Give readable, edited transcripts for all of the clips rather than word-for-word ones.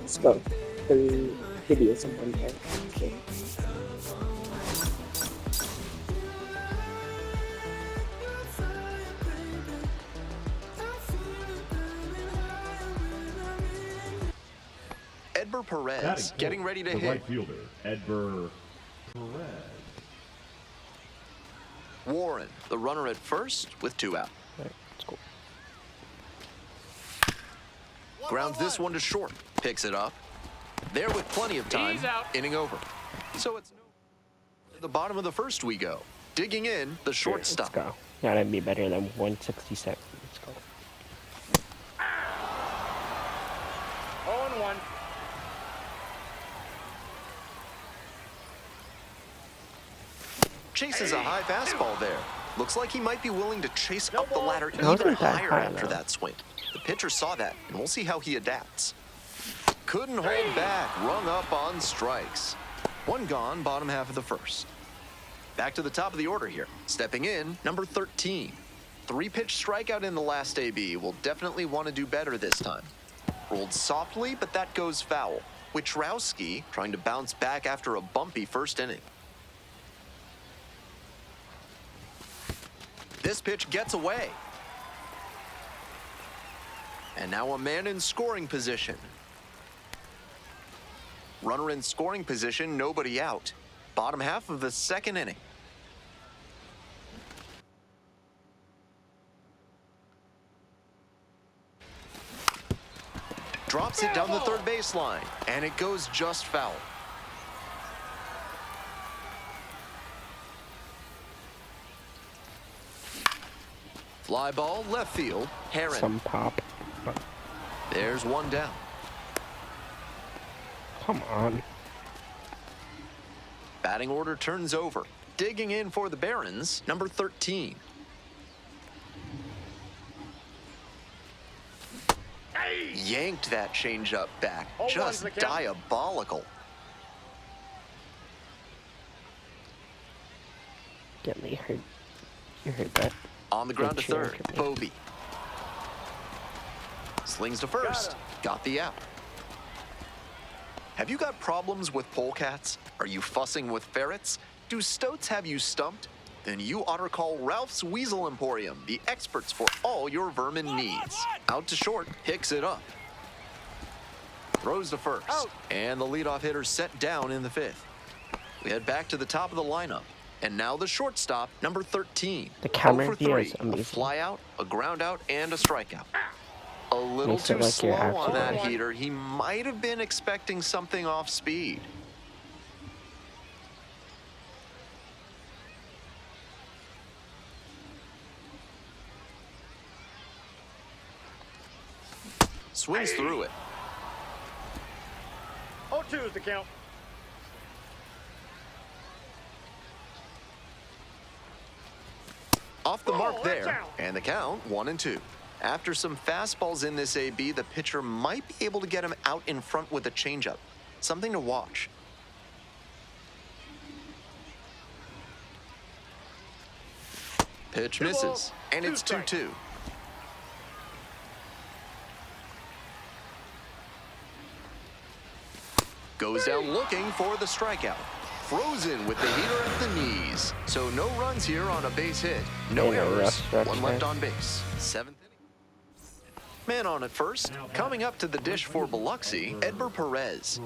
Let's go through videos in one day. Okay. Edber Perez getting ready to hit. Right fielder, Edber Perez. Warren, the runner at first with 2 out. Right, let's go. Grounds this one to short. Picks it up. There with plenty of time. Inning over. So it's to the bottom of the first we go. Digging in, the shortstop. Let's go. Gotta be better than 167. Let's go. 0-1. Chases a high fastball there. Looks like he might be willing to chase up the ladder even wasn't that higher high, after though. that swing. The pitcher saw that, and we'll see how he adapts. Couldn't hold back, rung up on strikes. 1 gone, bottom half of the first. Back to the top of the order here. Stepping in, number 13. 3-pitch strikeout in the last AB. Will definitely want to do better this time. Rolled softly, but that goes foul. Wichrowski trying to bounce back after a bumpy first inning. This pitch gets away. And now a man in scoring position. Runner in scoring position, nobody out. Bottom half of the second inning. Drops it down the third baseline, and it goes just foul. Fly ball, left field, Heron. Some pop. There's 1 down. Come on. Batting order turns over. Digging in for the Barons, number 13. Yanked that changeup back. Just diabolical. Get me hurt. You heard that. On the ground to Good cheer, third, good Bobby. Slings to first. Got the out. Have you got problems with polecats? Are you fussing with ferrets? Do stoats have you stumped? Then you ought to call Ralph's Weasel Emporium, the experts for all your vermin needs. Out to short, picks it up. Throws to first. And the leadoff hitter set down in the 5th. We head back to the top of the lineup. And now the shortstop, number 13. The camera 0 for view 3. is amazing. A fly out, a ground out, and a strikeout. A little Makes it too like slow you're on that actually- heater. He might have been expecting something off speed. Swings through it. 0-2 is the count. Off the mark that's there, out. and the count 1-2. After some fastballs in this AB, the pitcher might be able to get him out in front with a changeup. Something to watch. Pitch misses, and it's 2-2. Goes down looking for the strikeout. Frozen with the heater at the knees. So no runs here on a base hit. No Ain't no errors. rush stretch 1 left there. on base. 7th inning. Man on at first. Coming up to the dish for Biloxi, Edber Perez.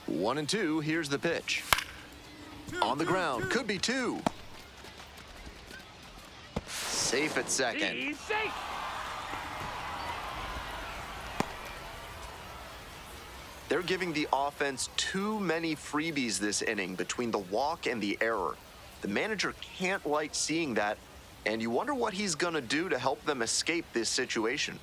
Perez. 1-2, here's the pitch. On the ground, could be 2. Safe at second. He's safe. They're giving the offense too many freebies this inning between the walk and the error. The manager can't like seeing that, and you wonder what he's going to do to help them escape this situation.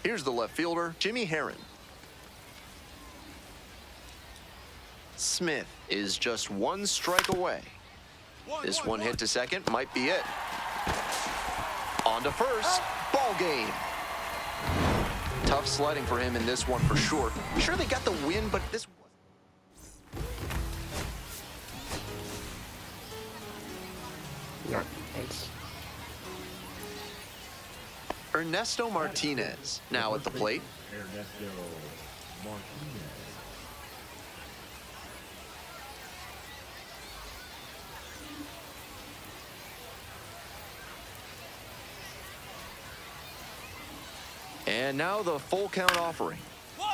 Here's the left fielder, Jimmy Heron. Smith is just 1 strike away. This one hit to second might be it. On to first, ball game. Tough sledding for him in this one for sure. Sure, they got the win, but this... Not nice. Ernesto Martinez now at the plate. Ernesto Martinez. And now the full count offering.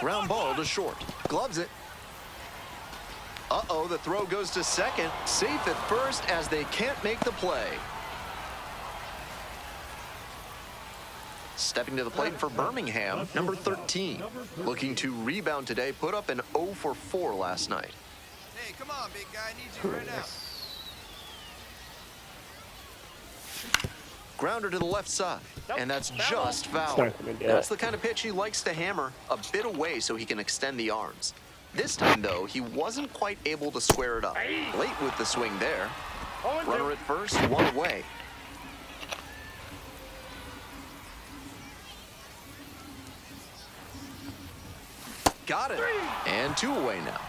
Ground ball to short. Gloves it. Uh-oh, the throw goes to second. Safe at first as they can't make the play. Stepping to the plate for Birmingham, number 13. Looking to rebound today, put up an 0 for 4 last night. Hey, come on, big guy. I need you right now. Grounder to the left side, and that's just foul. not gonna do That's it. the kind of pitch he likes to hammer a bit away so he can extend the arms. This time, though, he wasn't quite able to square it up. Late with the swing there. Runner at first, one away. Got it. And 2 away now.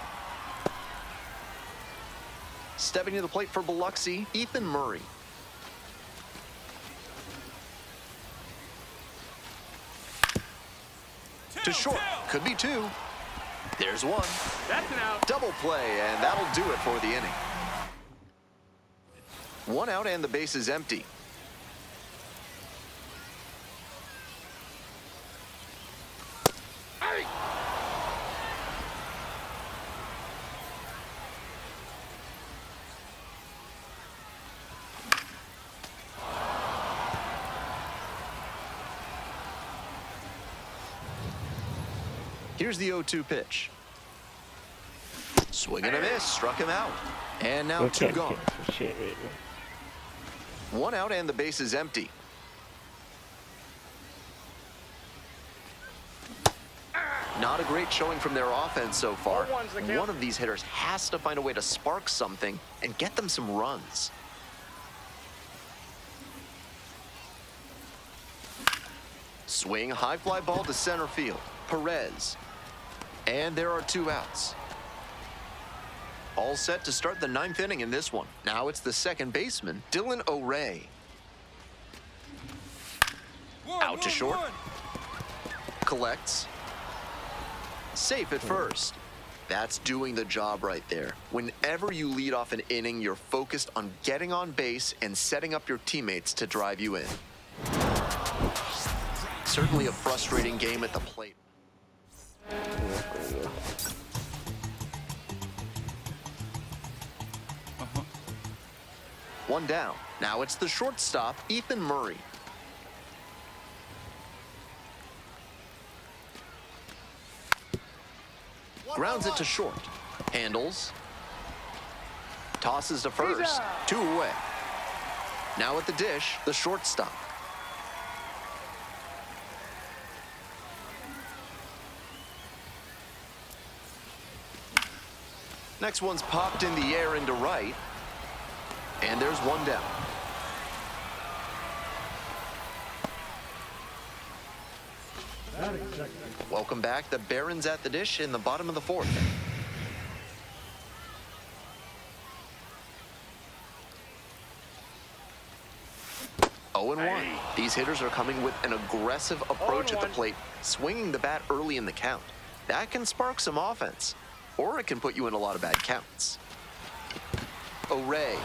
Stepping to the plate for Biloxi, Ethan Murray. To short. Could be 2. There's 1. That's an out. Double play, and that'll do it for the inning. 1 out and the base is empty. Here's the 0-2 pitch. Swing and a miss, struck him out. And now 2 Okay, gone. for shit right now. 1 out and the base is empty. Not a great showing from their offense so far. One of these hitters has to find a way to spark something and get them some runs. Swing, high fly ball to center field. Perez. And there are 2 outs. All set to start the 9th inning in this one. Now it's the second baseman, Dylan O'Ray. Out to short. Collects. Safe at first. That's doing the job right there. Whenever you lead off an inning, you're focused on getting on base and setting up your teammates to drive you in. Certainly a frustrating game at the plate. One down. Now it's the shortstop, Ethan Murray. Grounds it to short. Handles. Tosses to first. 2 away. Now at the dish, the shortstop. Next one's popped in the air into right. And there's 1 down. Welcome back. The Barons at the dish in the bottom of the 4th. Oh and 1. These hitters are coming with an aggressive approach at the plate, swinging the bat early in the count. That can spark some offense, or it can put you in a lot of bad counts. O'Ray.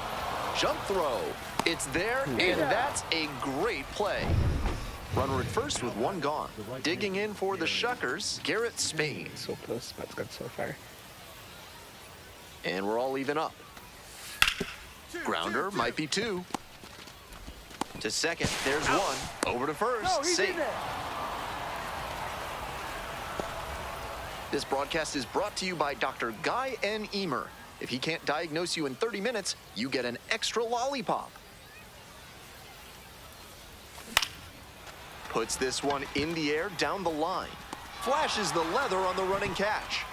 Jump throw. It's there, and that's a great play. Runner at first with 1 gone. Digging in for the Shuckers, Garrett Spain. So close, but it's good so far. And we're all even up. Grounder might be 2. To second, there's 1. Over to first, safe. This broadcast is brought to you by Dr. Guy N. Emer. If he can't diagnose you in 30 minutes, you get an extra lollipop. Puts this one in the air down the line. Flashes the leather on the running catch.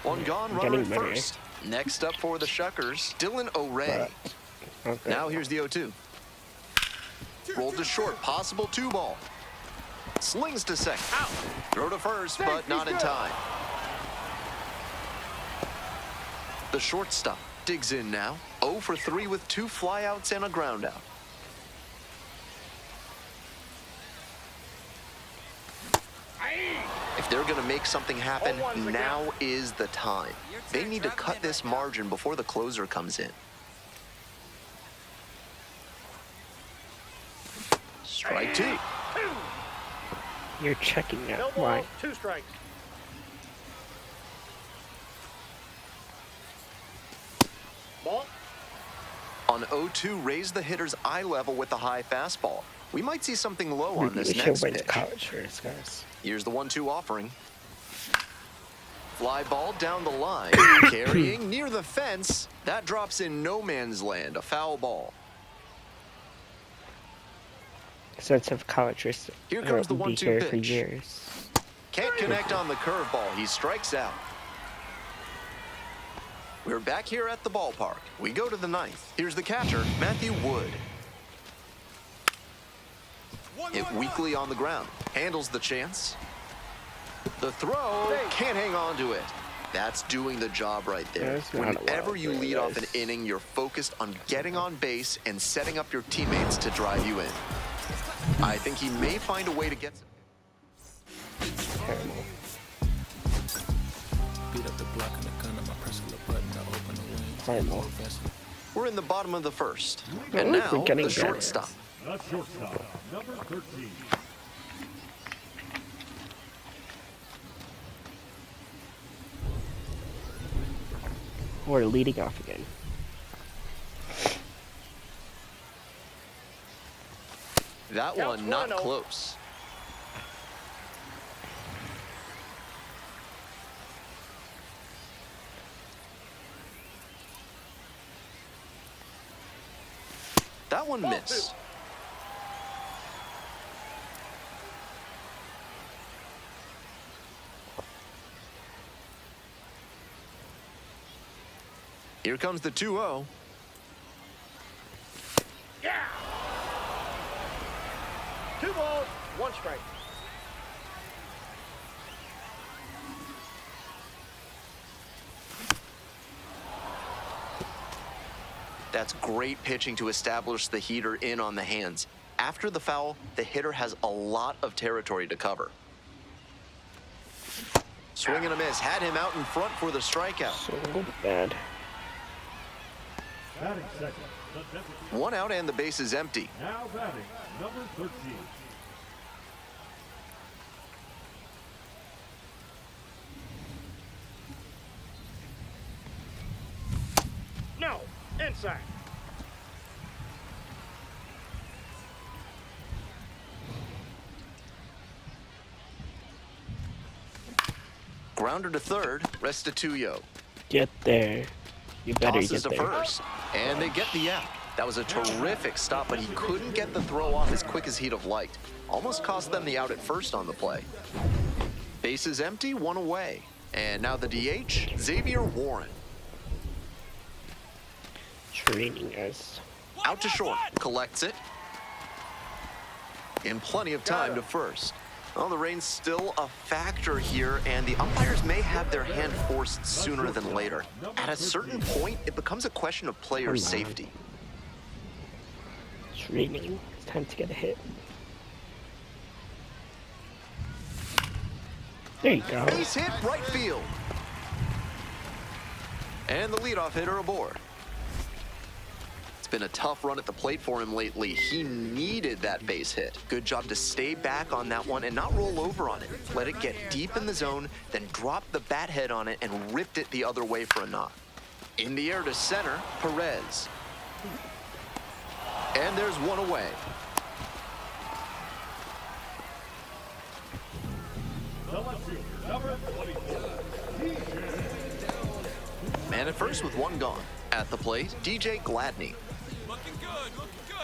1 gone, runner at first. Next up for the Shuckers, Dylan O'Ray. Okay. Now here's the 0-2. Rolled to short, possible 2 ball. Slings to second. Out. Throw to first, but not in time. The shortstop digs in now. 0 for 3 with 2 flyouts and a ground out. If they're going to make something happen, now is the time. They need to cut this margin before the closer comes in. Strike 2. You're checking out. No ball, Why? 2 strikes. Ball. On 0-2, raise the hitter's eye level with the high fastball. We might see something low on this We should next wait pitch. to college first, guys. Here's the 1-2 offering. Fly ball down the line, carrying near the fence. That drops in no man's land, a foul ball. Since of college first, Here comes the be 1-2 here for pitch. years. Can't connect on the curveball. He strikes out. We're back here at the ballpark. We go to the 9th. Here's the catcher, Matthew Wood. Hit weakly on the ground. Handles the chance. The throw, can't hang on to it. That's doing the job right there. That's not Whenever allowed you there, lead off an guys. inning, you're focused on getting on base and setting up your teammates to drive you in. I think he may find a way to get... Terrible. Terrible. We're in the bottom of the first. At And least we're now, getting the better. shortstop. The shortstop, number 13. We're leading off again. That one not close. That one missed. Here comes the 2-0. Yeah. 2 balls, 1 strike. That's great pitching to establish the heater in on the hands. After the foul, the hitter has a lot of territory to cover. Swing and a miss. Had him out in front for the strikeout. So bad. Batting second, the deputy. 1 out and the base is empty. Now batting, number 13. No, inside. Grounder to third. Restituyo. Get there. You better Tosses get to there. first. And they get the out. That was a terrific stop, but he couldn't get the throw off as quick as he'd have liked. Almost cost them the out at first on the play. Base is empty, 1 away. And now the DH, Xavier Warren. Training us. Out to short, collects it. In plenty of time to first. Well, the rain's still a factor here, and the umpires may have their hand forced sooner than later. At a certain point, it becomes a question of player safety. Training. It's time to get a hit. There you go. Base hit, right field. And the leadoff hitter aboard. It's been a tough run at the plate for him lately. He needed that base hit. Good job to stay back on that one and not roll over on it. Let it get deep in the zone, then drop the bat head on it and ripped it the other way for a knock. In the air to center, Perez. And there's 1 away. The left fielder, number 24. Man at first with 1 gone. At the plate, DJ Gladney. Looking good,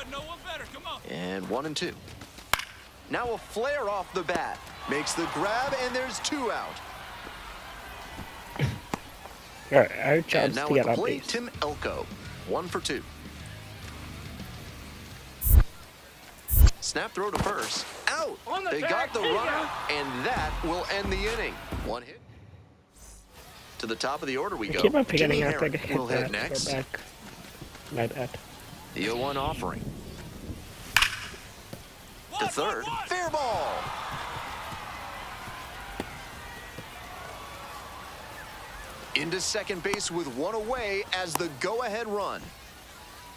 no one better, come on. And 1 and 2. Now a flare off the bat. Makes the grab, and there's 2 out. Alright, our And job's now to get at the on plate, base. Tim Elko. 1 for 2. Snap throw to first. Out. out. On the They tag, got the he runner, got and that will end the inning. One hit. To the top of the order we I go. keep on Jimmy forgetting I have to Herron hit will hit that next. go back. Like that. The 0-1 offering. To One, third. one, one. Fair ball. Into second base with one away as the go-ahead run.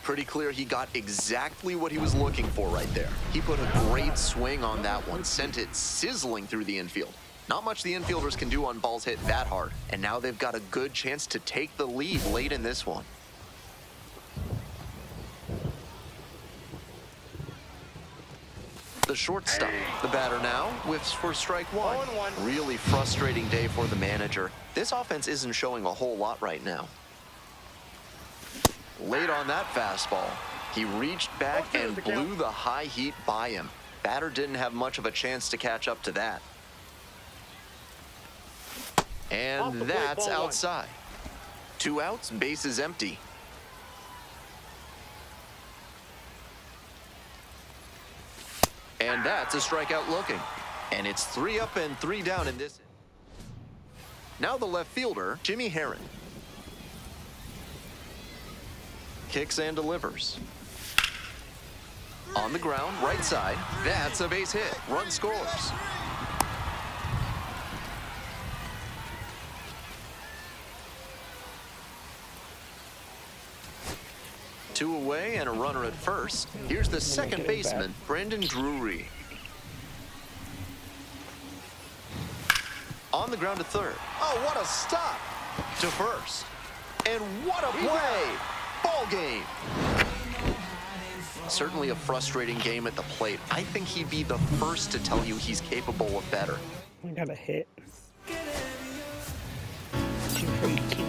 Pretty clear he got exactly what he was looking for right there. He put a great swing on that one, sent it sizzling through the infield. Not much the infielders can do on balls hit that hard, and now they've got a good chance to take the lead late in this one. The shortstop, the batter now, whiffs for strike one. 0-1. Really frustrating day for the manager. This offense isn't showing a whole lot right now. Late on that fastball, he reached back and blew the high heat by him. Batter didn't have much of a chance to catch up to that. Off the And plate, that's ball one. outside. 2 outs, bases empty. And that's a strikeout looking. And it's 3 up and 3 down in this. Now the left fielder, Jimmy Herron. Kicks and delivers. On the ground, right side. That's a base hit. Run scores. Two away and a runner at first. Here's the second baseman, Brandon Drury. On the ground to third. Oh, what a stop! To first. And what a play! Ball game. Certainly a frustrating game at the plate. I think he'd be the first to tell you he's capable of better. I got a hit. 2 for each team.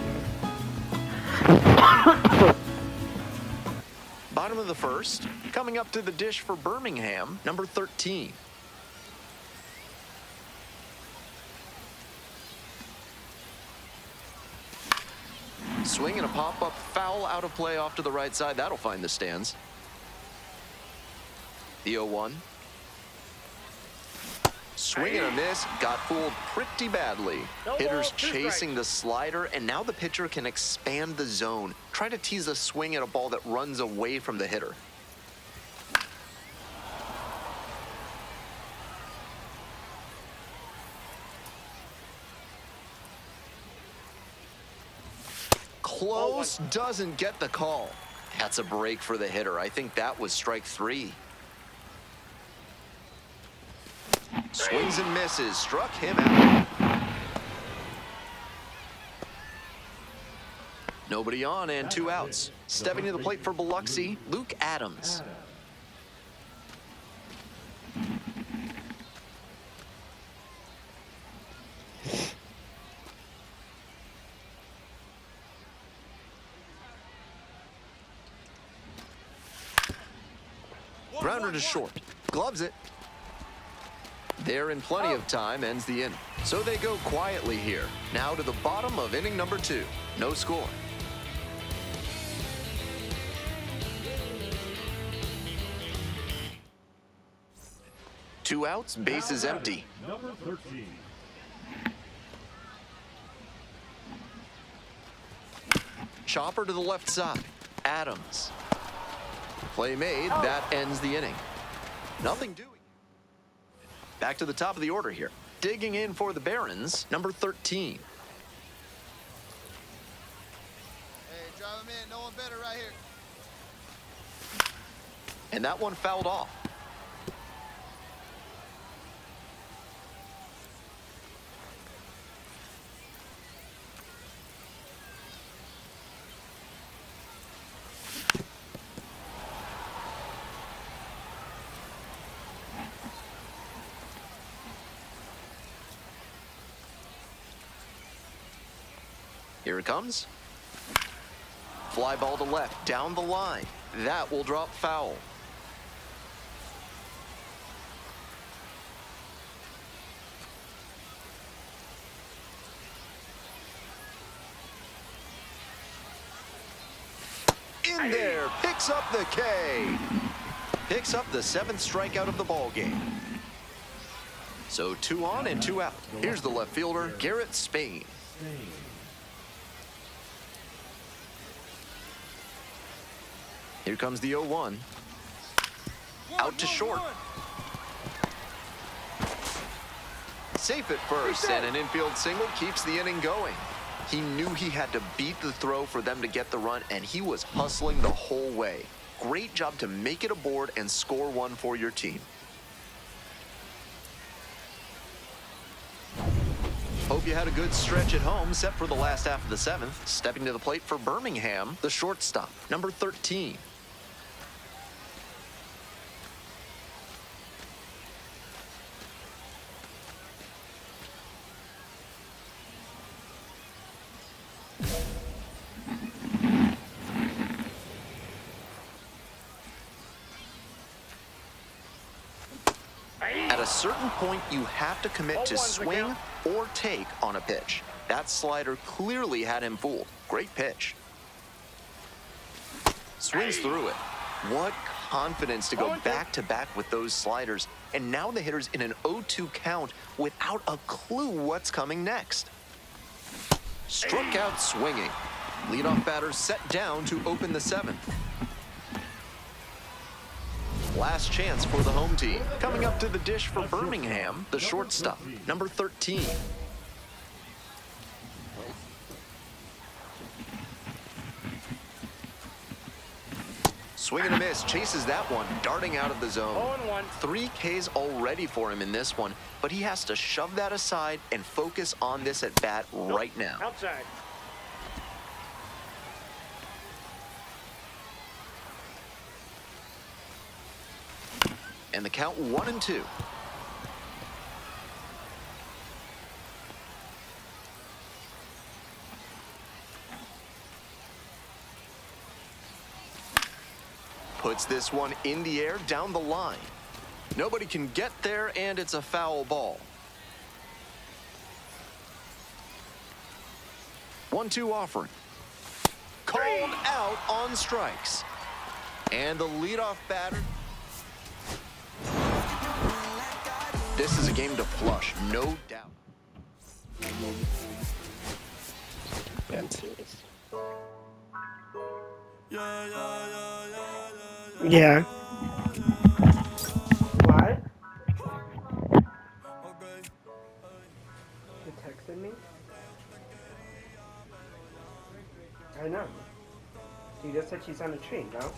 Bottom of the first, coming up to the dish for Birmingham, number 13. Swing and a pop-up foul out of play off to the right side. That'll find the stands. The 0-1. Swing and a miss. Got fooled pretty badly. No Hitters ball, 2 chasing strikes. the slider, and now the pitcher can expand the zone. Try to tease a swing at a ball that runs away from the hitter. Close, doesn't get the call. That's a break for the hitter. I think that was strike 3. Swings and misses, struck him out. Nobody on and 2 outs. Stepping to the plate for Biloxi, Luke Adams. Grounder to short. Gloves it. They're in plenty of time, ends the inning. So they go quietly here. Now to the bottom of inning number 2. No score. Two outs, bases empty. Number 13. Chopper to the left side. Adams. Play made. That ends the inning. Nothing doing. Back to the top of the order here. Digging in for the Barons, number 13. Hey, drive him in. No one better right here. And that one fouled off. Here it comes. Fly ball to left, down the line. That will drop foul. In there, picks up the K. Picks up the 7th strikeout of the ball game. So 2 on and 2 out. Here's the left fielder, Garrett Spain. Here comes the 0-1. Out to short. Safe at first, and an infield single keeps the inning going. He knew he had to beat the throw for them to get the run, and he was hustling the whole way. Great job to make it aboard and score one for your team. Hope you had a good stretch at home, set for the last half of the 7th. Stepping to the plate for Birmingham, the shortstop, number 13. At a certain point, you have to commit to swing or take on a pitch. That slider clearly had him fooled. Great pitch. Swings through it. What confidence to go back-to-back with those sliders. And now the hitter's in an 0-2 count without a clue what's coming next. Struck out swinging. Leadoff batter set down to open the 7th. Last chance for the home team. Coming up to the dish for Birmingham, the shortstop, number 13. Swing and a miss, chases that one, darting out of the zone. 0-1. 3 Ks already for him in this one, but he has to shove that aside and focus on this at bat right now. Outside. And the count 1-2. Puts this one in the air down the line. Nobody can get there, and it's a foul ball. 1-2 offering. Called out on strikes. And the leadoff batter. This is a game to flush, no doubt. Yeah. What? You texted me? I know. You just said she's on a train, no?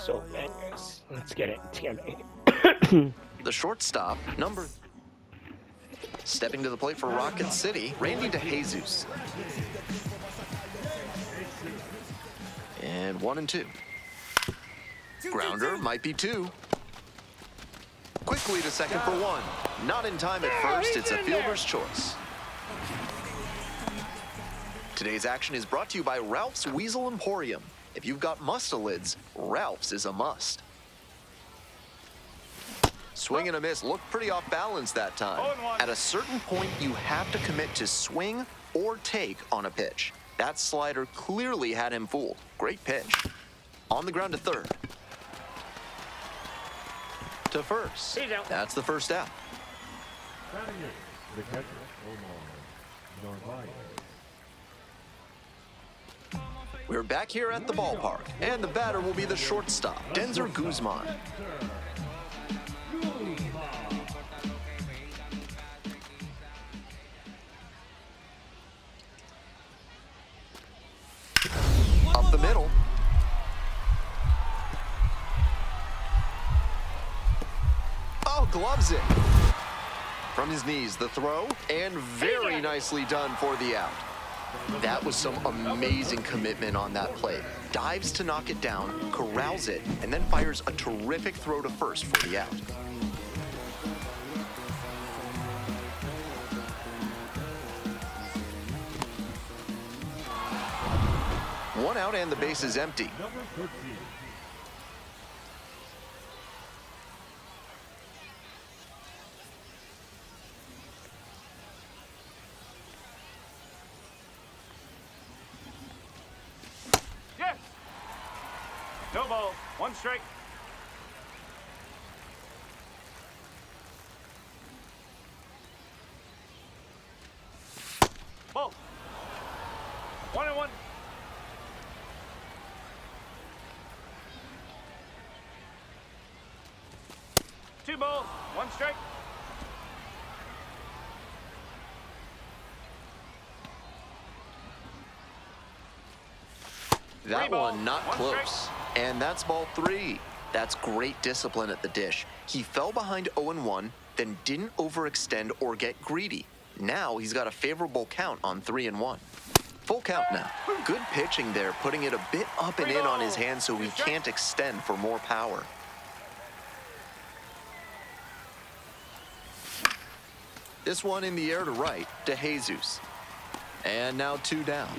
So bangers. Let's get it together. The shortstop, number. Stepping to the plate for Rocket City, Randy DeJesus. And 1-2. Grounder might be 2. Quickly to second for 1. Not in time at first, it's a fielder's choice. Today's action is brought to you by Ralph's Weasel Emporium. If you've got mustelids, Ralph's is a must. Swing and a miss looked pretty off balance that time. At a certain point, you have to commit to swing or take on a pitch. That slider clearly had him fooled. Great pitch. On the ground to third. To first. He's out. That's the first out. Batting eighth, the catcher, Omar Narvaez. We're back here at the ballpark, and the batter will be the shortstop, Denzer Guzman. Up the middle. Oh, gloves it. From his knees, the throw, and very nicely done for the out. That was some amazing commitment on that play. Dives to knock it down, corrals it, and then fires a terrific throw to first for the out. One out and the base is empty. Number 13. Yes. No ball. One strike. Ball. 1-1. Two balls. One strike. That Three one ball, not one close. strike. And that's ball 3. That's great discipline at the dish. He fell behind 0-1, then didn't overextend or get greedy. Now he's got a favorable count on 3-1. Full count now. Good pitching there, putting it a bit up and in on his hand so he can't extend for more power. This one in the air to right to Jesus. And now 2 down.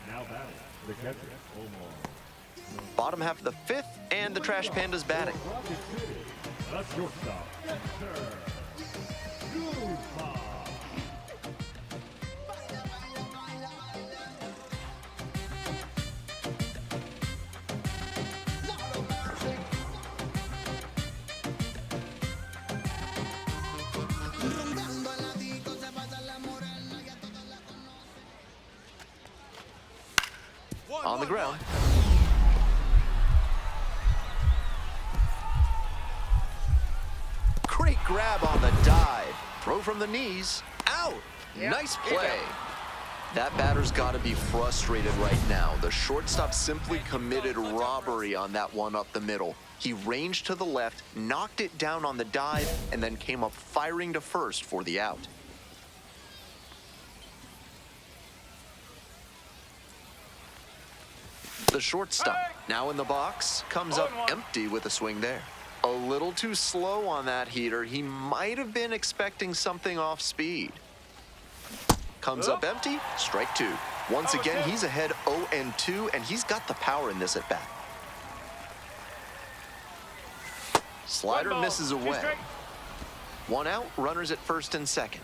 Now batting, the catcher, Omar. Bottom half of the 5th, and the Trash Panda's batting. Rocket City, the shortstop, Denzer Guzman. On the ground. Great grab on the dive. Throw from the knees. Out. Nice play. That batter's got to be frustrated right now. The shortstop simply committed robbery on that one up the middle. He ranged to the left, knocked it down on the dive, and then came up firing to first for the out. The shortstop, now in the box, comes up empty with a swing there. A little too slow on that heater. He might have been expecting something off speed. Comes up empty, strike 2. Once again, he's ahead 0-2, and he's got the power in this at bat. Slider misses away. 1 out, runners at first and second.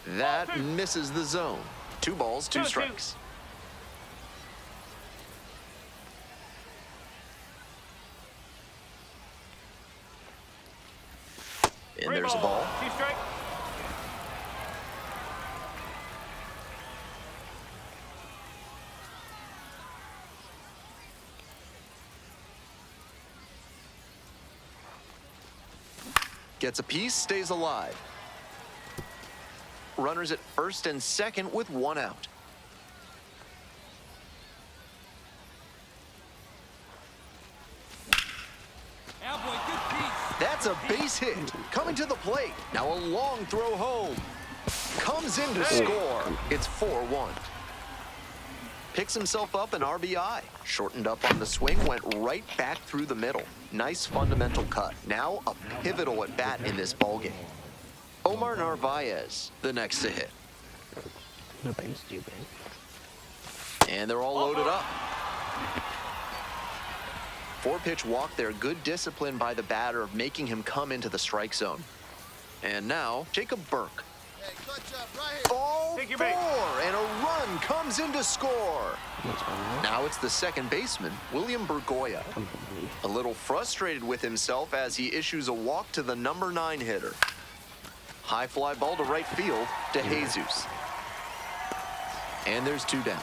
That misses the zone. 2 balls, 2 strikes. And there's a ball. 2 strike. Gets a piece, stays alive. Runners at first and second with 1 out. Cowboy, good piece. That's a base hit. Coming to the plate. Now a long throw home. Comes in to score. It's 4-1. Picks himself up an RBI. Shortened up on the swing, went right back through the middle. Nice fundamental cut. Now a pivotal at bat in this ballgame. Omar Narvaez, the next to hit. Nothing stupid. And they're all loaded up. 4-pitch walk there. Good discipline by the batter, making him come into the strike zone. And now, Jacob Burke. Hey, clutch up right here. Ball Take your 4, bait. and a run comes in to score. That's fine. Now it's the second baseman, William Burgoya. A little frustrated with himself as he issues a walk to the number 9 hitter. High fly ball to right field to Jesus. And there's 2 down.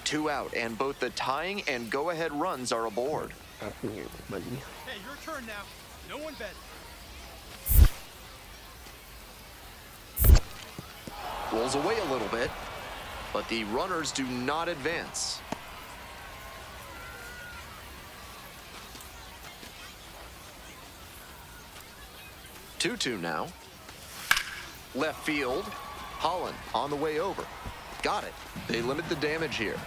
Two out, and both the tying and go-ahead runs are aboard. Up here, buddy. Hey, your turn now. No one bet. Rolls away a little bit, but the runners do not advance. Two now. Left field. Holland on the way over. Got it. They limit the damage here.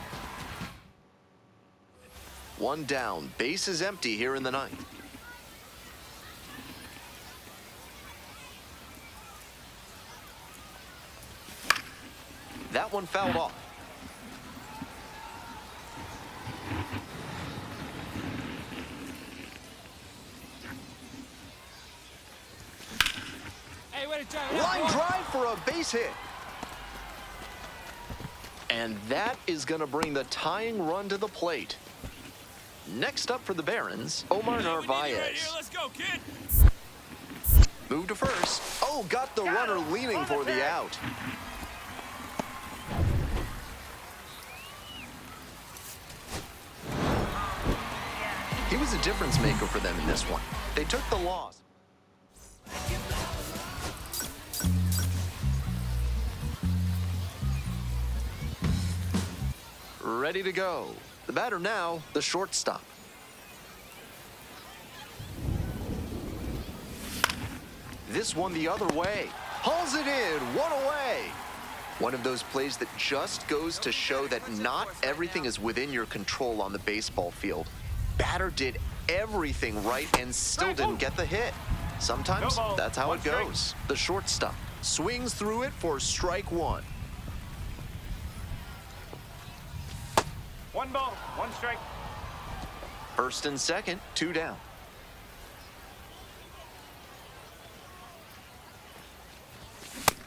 1 down. Base is empty here in the ninth. That one fouled off. Hey, way to drive. Line drive for a base hit. And that is going to bring the tying run to the plate. Next up for the Barons, Omar Narvaez. Let's go, kid. Move to first. Oh, got the runner leaning for the out. He was a difference maker for them in this one. They took the loss. Ready to go. The batter now, the shortstop. This one the other way. Hauls it in, 1 away. One of those plays that just goes to show that not everything is within your control on the baseball field. Batter did everything right and still didn't get the hit. Sometimes that's how it goes. The shortstop swings through it for strike 1. 1 ball, 1 strike. First and second, 2 down.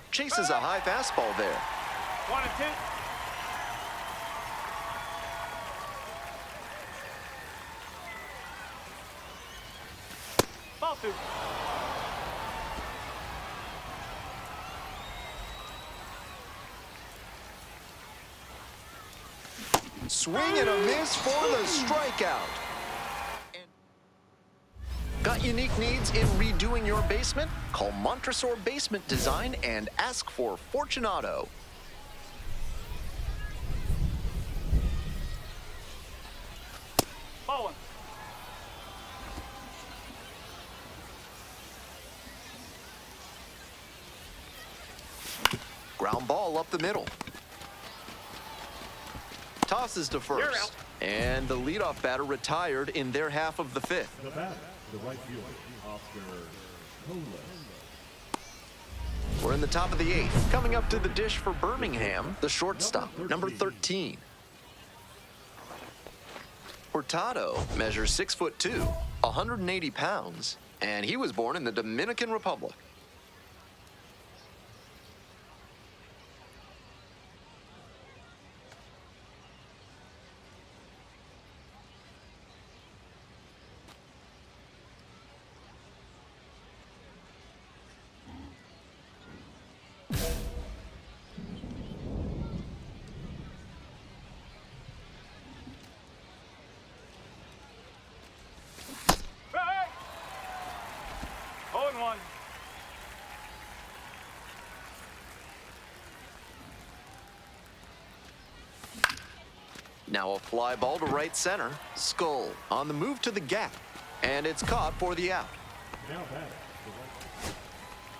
Chases a high fastball there. 1 and 2. Ball 2. Swing and a miss for the strikeout. Got unique needs in redoing your basement? Call Montresor Basement Design and ask for Fortunato. Ball 1. Ground ball up the middle. Tosses to You're first. out. And the leadoff batter retired in their half of the 5th. The batter, the right fielder, Oscar Colas. We're in the top of the 8th. Coming up to the dish for Birmingham, the shortstop, number 13. Hurtado measures 6'2", 180 pounds, and he was born in the Dominican Republic. Hey! 0 and 1. Now a fly ball to right center. Skull on the move to the gap, and it's caught for the out. Now batter, the right fielder.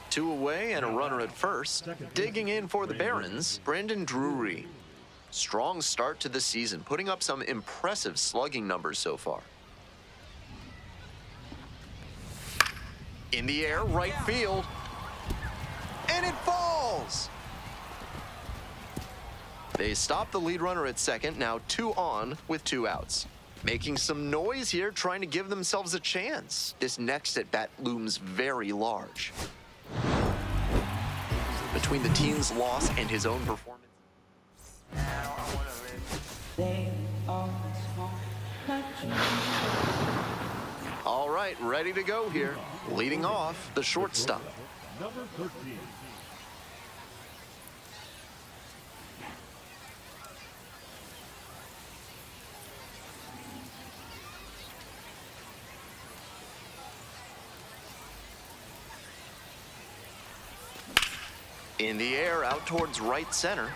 Two away and a runner at first. Digging in for the Barons, Brandon Drury. Strong start to the season, putting up some impressive slugging numbers so far. In the air, right field. And it falls! They stop the lead runner at second, now 2 on with 2 outs. Making some noise here, trying to give themselves a chance. This next at-bat looms very large. Between the team's loss and his own performance. All right, ready to go here. Leading off, the shortstop. Number 13. In the air, out towards right center.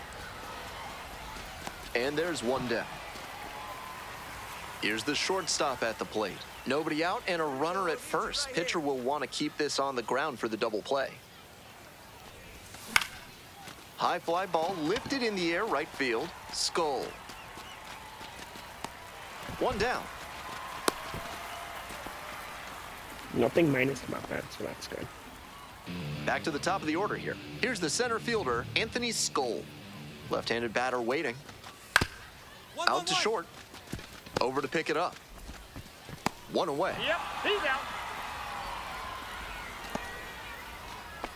And there's one down. Here's the shortstop at the plate. Nobody out and a runner at first. Pitcher will want to keep this on the ground for the double play. High fly ball lifted in the air, right field. Skull. One down. Nothing minus about that, so that's good. Back to the top of the order here. Here's the center fielder, Anthony Skull. Left-handed batter waiting. Out to short. Over to pick it up. One away. Yep, he's out.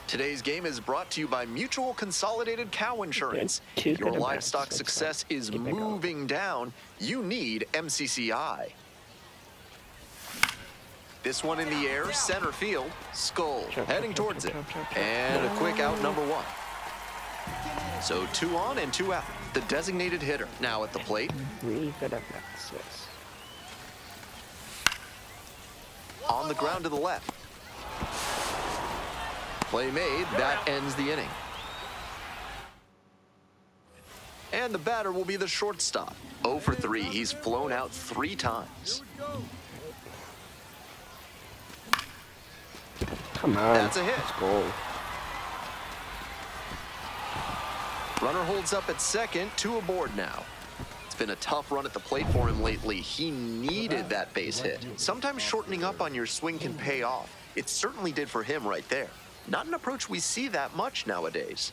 Today's game is brought to you by Mutual Consolidated Cow Insurance. Two If your good livestock bats, success is keep it going. moving down, you need MCCI. This one in the air, center field, Skull heading towards it. And a quick out, number 1. So 2 on and 2 out. The designated hitter now at the plate. Really good at bats, yes. On the ground to the left. Play made, that ends the inning. And the batter will be the shortstop. 0 for 3, he's flown out 3 times. Come on. That's a hit. Let's go. Runner holds up at second, 2 aboard now. It's been a tough run at the plate for him lately. He needed that base hit. Sometimes shortening up on your swing can pay off. It certainly did for him right there. Not an approach we see that much nowadays.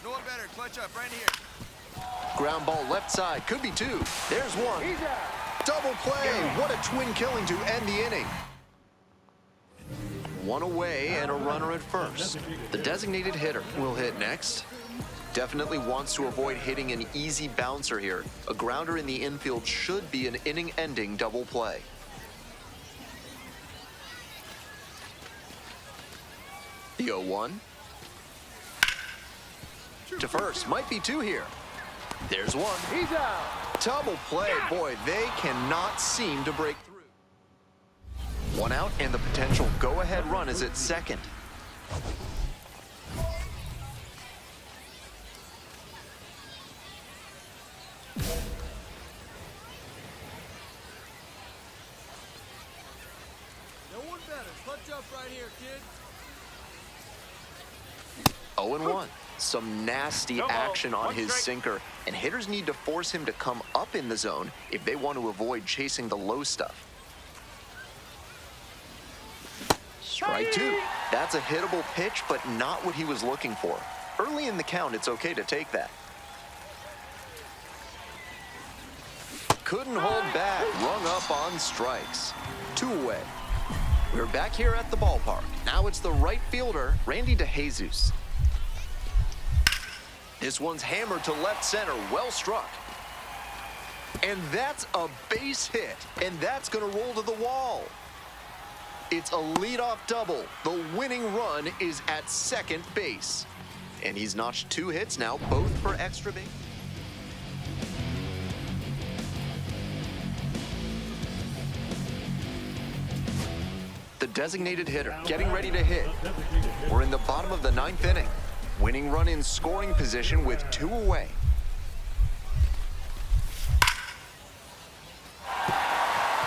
No one better. Clutch up right here. Ground ball left side, could be 2. There's 1. Double play, what a twin killing to end the inning. 1 away and a runner at first. The designated hitter will hit next. Definitely wants to avoid hitting an easy bouncer here. A grounder in the infield should be an inning-ending double play. The 0-1. To first, might be 2 here. There's 1. He's out. Double play, boy, they cannot seem to break through. 1 out and the potential go-ahead run is at second. No one better. Clutch up right here, kid. 0-1. Some nasty No ball. action on 1 his strike. sinker, and hitters need to force him to come up in the zone if they want to avoid chasing the low stuff. Strike 2. That's a hittable pitch, but not what he was looking for. Early in the count, it's okay to take that. Couldn't hold back, rung up on strikes. 2 away. We're back here at the ballpark. Now it's the right fielder, Randy DeJesus. This one's hammered to left center, well struck. And that's a base hit, and that's gonna roll to the wall. It's a leadoff double. The winning run is at second base. And he's notched 2 hits now, both for extra base. The designated hitter getting ready to hit. We're in the bottom of the 9th inning. Winning run in scoring position with 2 away.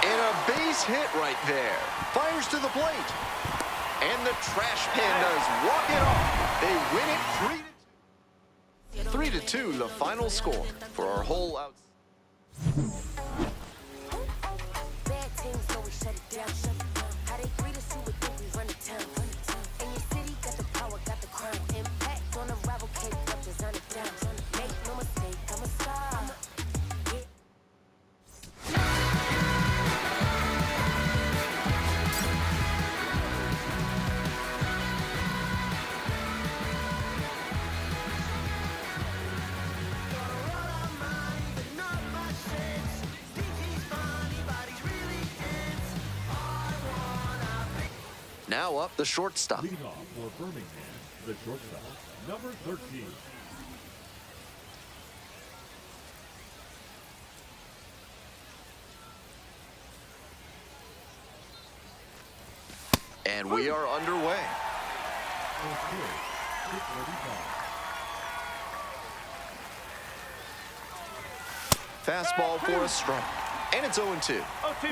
And a base hit right there. Fires to the plate. And the trash pan does walk it off. They win it 3-2, the final score for our whole out. Bad teams always shut it down. How they greet us, you would think we run the town. In your city, got the power, got the crown. Impact on a rival, cake up, design it down. Make no mistake, I'm a star. Now up the shortstop. Leading off for Birmingham, the shortstop, number 13. And we are underway. Fastball for a strike. And it's 0-2.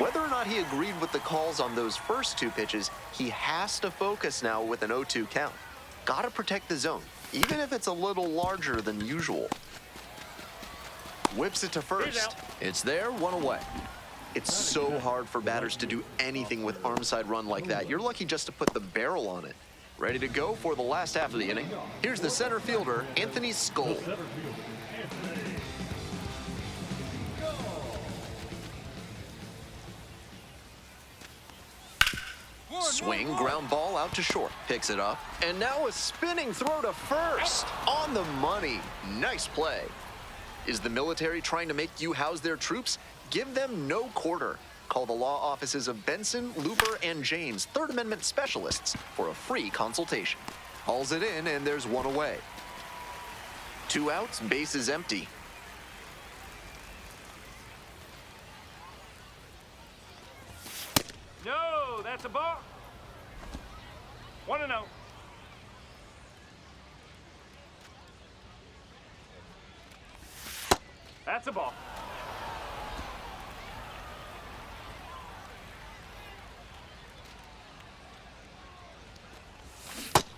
Whether or not he agreed with the calls on those first two pitches, he has to focus now with an 0-2 count. Gotta protect the zone, even if it's a little larger than usual. Whips it to first. It's there, one away. It's so hard for batters to do anything with arm side run like that. You're lucky just to put the barrel on it. Ready to go for the last half of the inning. Here's the center fielder, Anthony Skoll. Swing, ground ball out to short. Picks it up. And now a spinning throw to first. On the money. Nice play. Is the military trying to make you house their troops? Give them no quarter. Call the law offices of Benson, Looper, and James, Third Amendment specialists, for a free consultation. Hauls it in, and there's one away. 2 outs, base is empty. No, that's a ball. 1-0. That's a ball.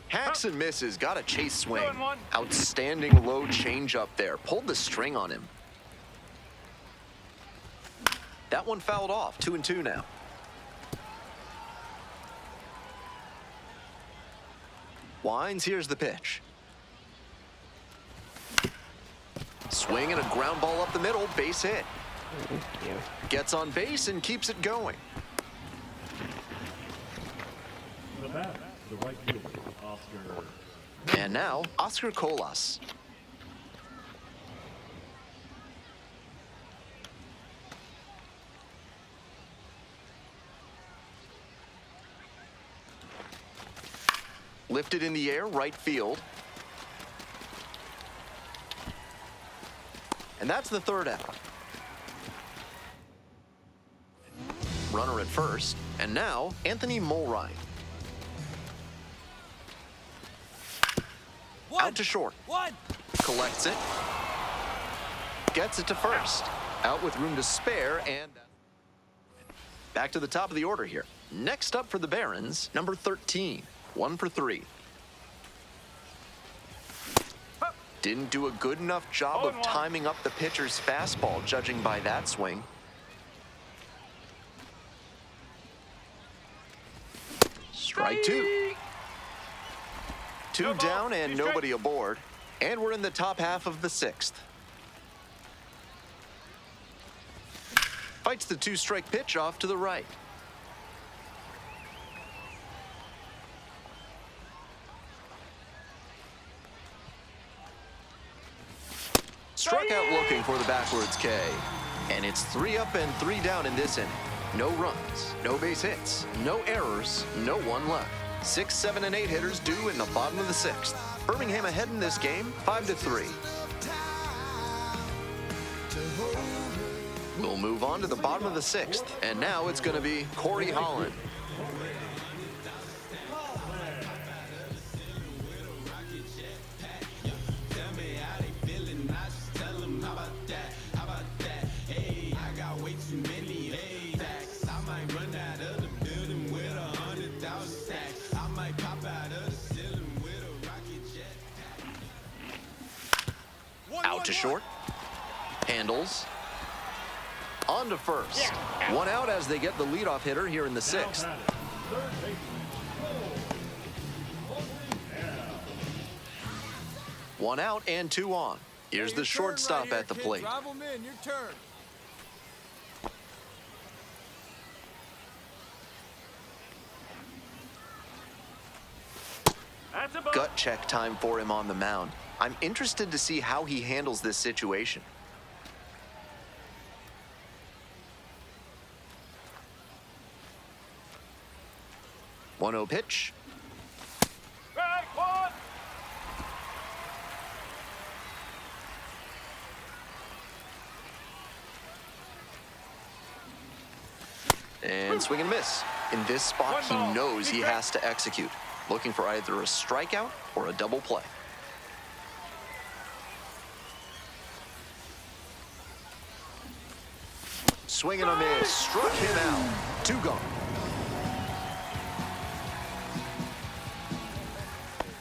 Hacks and misses, got a chase swing. Outstanding low change up there. Pulled the string on him. That one fouled off, 2-2 now. Winds, here's the pitch. Swing and a ground ball up the middle, base hit. Gets on base and keeps it going. The bat, the right fielder, Oscar. And now, Oscar Colas. Lifted in the air, right field. And that's the third out. Runner at first. And now, Anthony Mulrine. Out to short. Collects it. Gets it to first. Out with room to spare, and back to the top of the order here. Next up for the Barons, number 13. 1 for 3. Didn't do a good enough job of timing up the pitcher's fastball, judging by that swing. Strike 2. 2 down and nobody aboard. And we're in the top half of the 6th. Fights the 2-strike pitch off to the right. Struck out looking for the backwards K. And it's 3 up and 3 down in this inning. No runs, no base hits, no errors, no one left. 6, 7, and 8 hitters due in the bottom of the 6th. Birmingham ahead in this game, 5-3. We'll move on to the bottom of the 6th, and now it's going to be Corey Holland. I might short. Handles. On to first. One out as they get the leadoff hitter here in the sixth. Third baseman. One out and two on. Here's the shortstop at the plate. Drive them in. Your turn. That's a ball. Gut check time for him on the mound. I'm interested to see how he handles this situation. 1-0 pitch. Strike one. And swing and miss. In this spot, he knows he has to execute, looking for either a strikeout or a double play. Swing and a miss. Struck him out. 2 gone.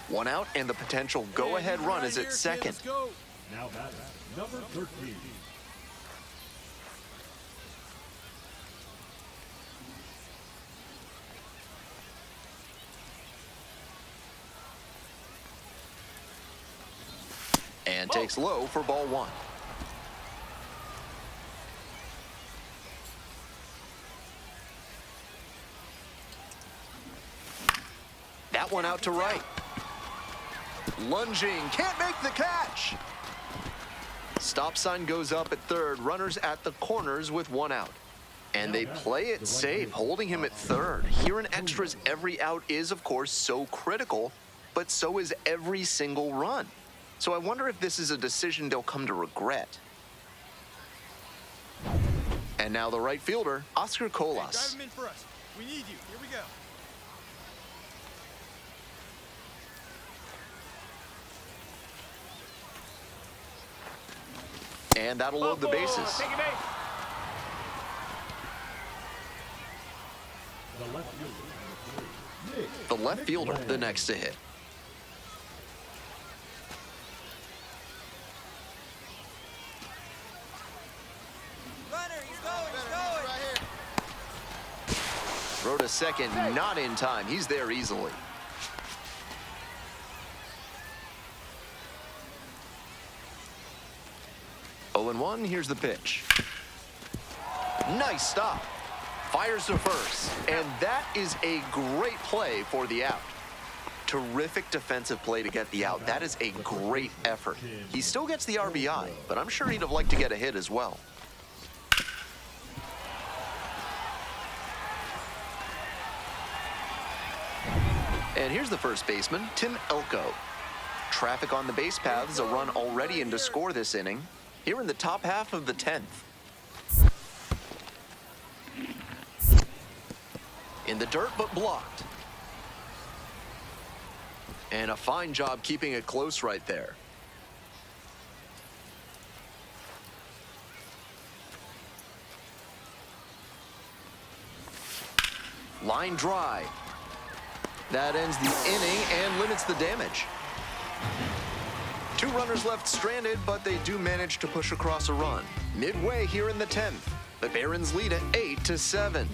1 out, and the potential go-ahead run is at second. Now batting, number 13. And takes low for ball 1. That one out to right. Lunging, can't make the catch. Stop sign goes up at third, runners at the corners with 1 out. And they play it safe, holding him at third. Here in extras, every out is, of course, so critical, but so is every single run. So I wonder if this is a decision they'll come to regret. And now the right fielder, Oscar Colas. Drive him in for us. We need you. Here we go. And that'll load the bases. Take a base. The left fielder, number 3. The left fielder, the next to hit. Runner, he's going, he's Better, going. he's right here. Throw to second, not in time. He's there easily. Oh, and 1, here's the pitch. Nice stop. Fires to first, and that is a great play for the out. Terrific defensive play to get the out. That is a great effort. He still gets the RBI, but I'm sure he'd have liked to get a hit as well. And here's the first baseman, Tim Elko. Traffic on the base paths, a run already in to score this inning. Here in the top half of the 10th. In the dirt, but blocked. And a fine job keeping it close right there. Line drive. That ends the inning and limits the damage. 2 runners left stranded, but they do manage to push across a run. Midway here in the 10th, the Barons lead at 8-7.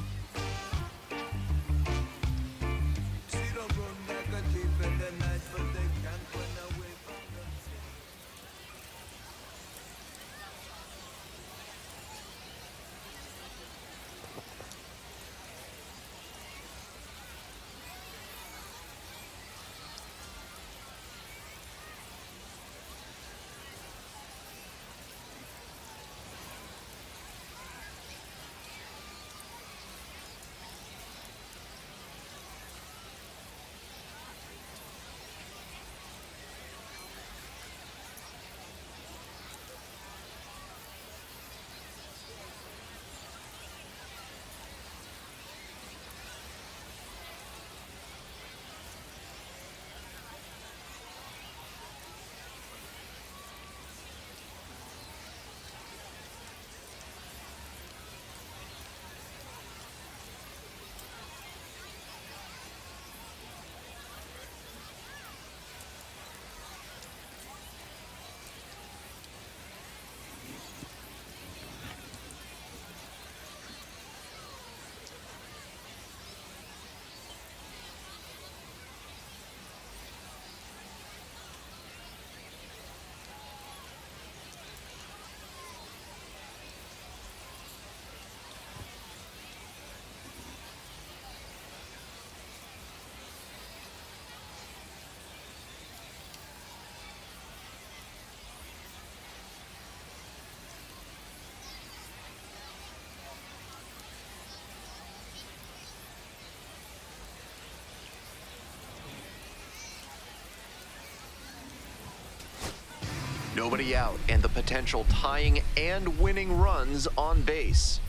Nobody out, and the potential tying and winning runs on base.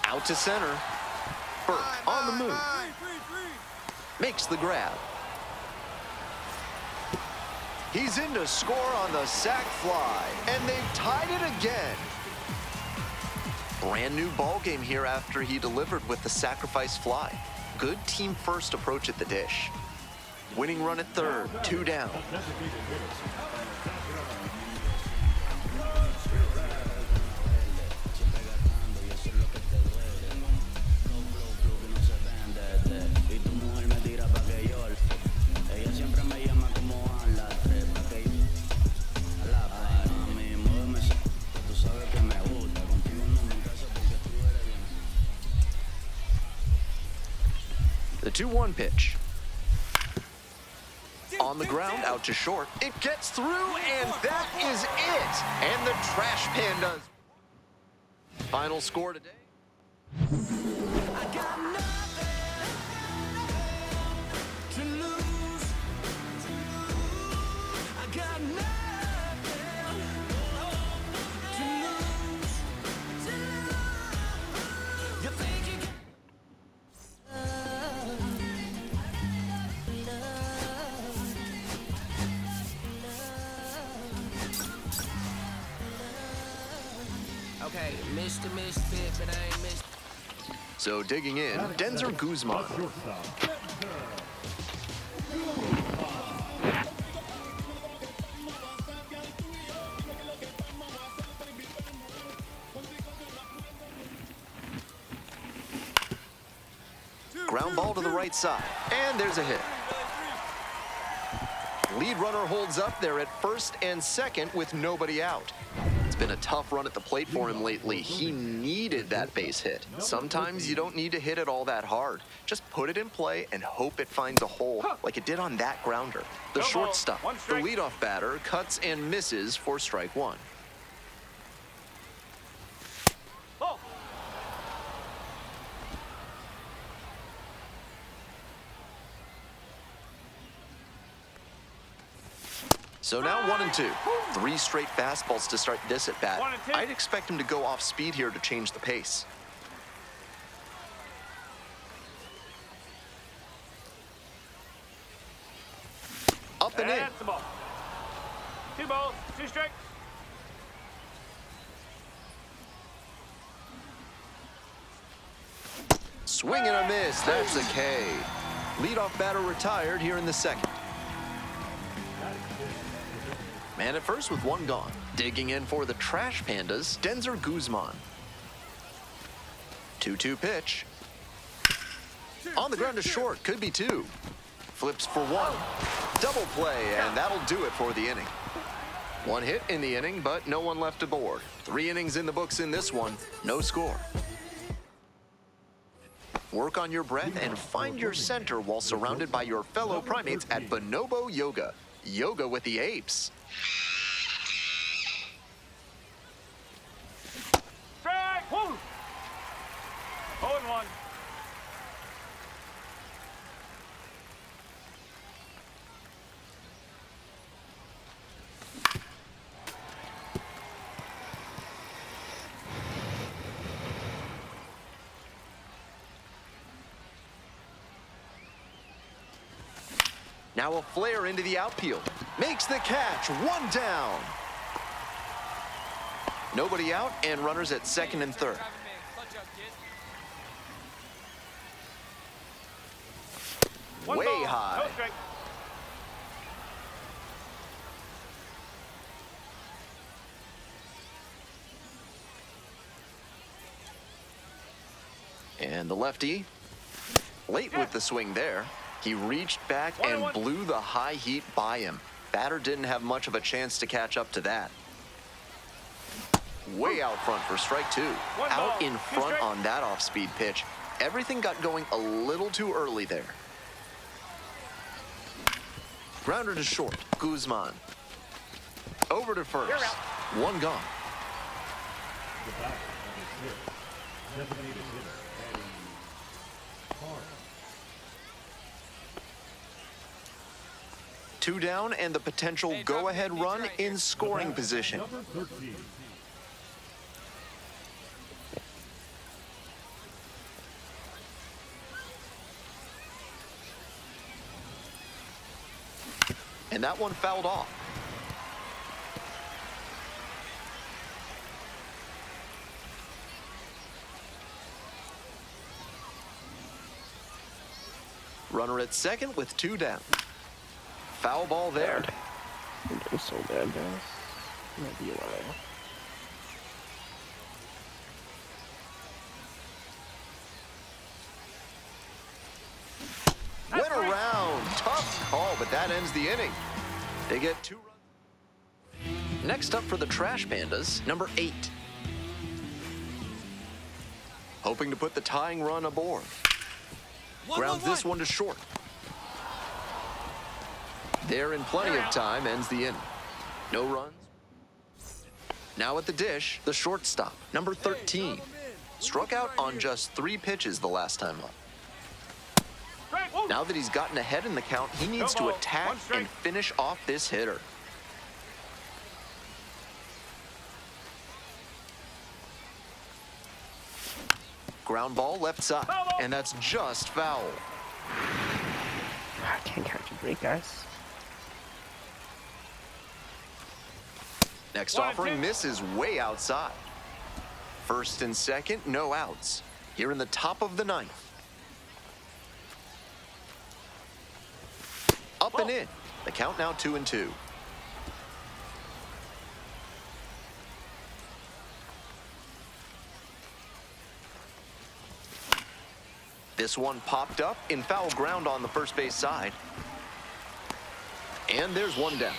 Out to center. Burke on the move. Makes the grab. He's in to score on the sac fly, and they've tied it again. Brand new ball game here after he delivered with the sacrifice fly. Good team first approach at the dish. Winning run at third, 2 down. The 2-1 pitch. On the ground, out to short. It gets through, and that is it. And the trash pandas. Final score today. Okay, Mr. Misfit, but I ain't Mr. So digging in, Denzer Guzman. Ground ball to the right side, and there's a hit. Lead runner holds up there at first and second with nobody out. It's been a tough run at the plate for him lately. He needed that base hit. Sometimes you don't need to hit it all that hard. Just put it in play and hope it finds a hole like it did on that grounder. The shortstop, the leadoff batter, cuts and misses for strike 1. So now 1-2. 3 straight fastballs to start this at bat. I'd expect him to go off speed here to change the pace. Up and in. That's the ball. 2 balls, 2 strikes. Swing and a miss. That's a K. Leadoff batter retired here in the second. Man at first with 1 gone. Digging in for the Trash Pandas, Denzer Guzman. 2-2 pitch. On the ground to short, could be 2. Flips for 1. Double play, and that'll do it for the inning. 1 hit in the inning, but no one left aboard. 3 innings in the books in this one, no score. Work on your breath and find your center while surrounded by your fellow primates at Bonobo Yoga. Yoga with the apes. Strike! Woo! 0-1. Now a flare into the outfield. Makes the catch. 1 down. Nobody out and runners at second and third. Way high. No strike. And the lefty, late with the swing there. He reached back and blew the high heat by him. Batter didn't have much of a chance to catch up to that. Way out front for strike 2. Out in front on that off-speed pitch. Everything got going a little too early there. Grounder to short, Guzman. Over to first. 1 gone. 2 down and the potential go-ahead run in scoring position. Number 13. And that one fouled off. Runner at second with 2 down. Foul ball there. I'm doing so bad, guys. Might be Went around. Tough call, but that ends the inning. They get 2 runs. Next up for the Trash Pandas, number 8. Hoping to put the tying run aboard. Grounds this one to short. There in plenty of time, ends the inning. No runs. Now at the dish, the shortstop, number 13. Struck out on just 3 pitches the last time up. Now that he's gotten ahead in the count, he needs to attack and finish off this hitter. Ground ball left side, and that's just foul. I can't catch a break, guys. Next offering misses way outside. First and second, no outs. Here in the top of the 9th. Up and in. The count now 2-2. This one popped up in foul ground on the first base side. And there's one down.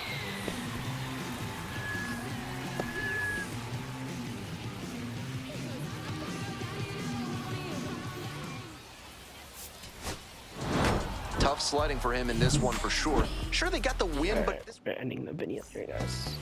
Tough sledding for him in this one for sure. Sure, they got the win, but this... We're ending the video here, guys.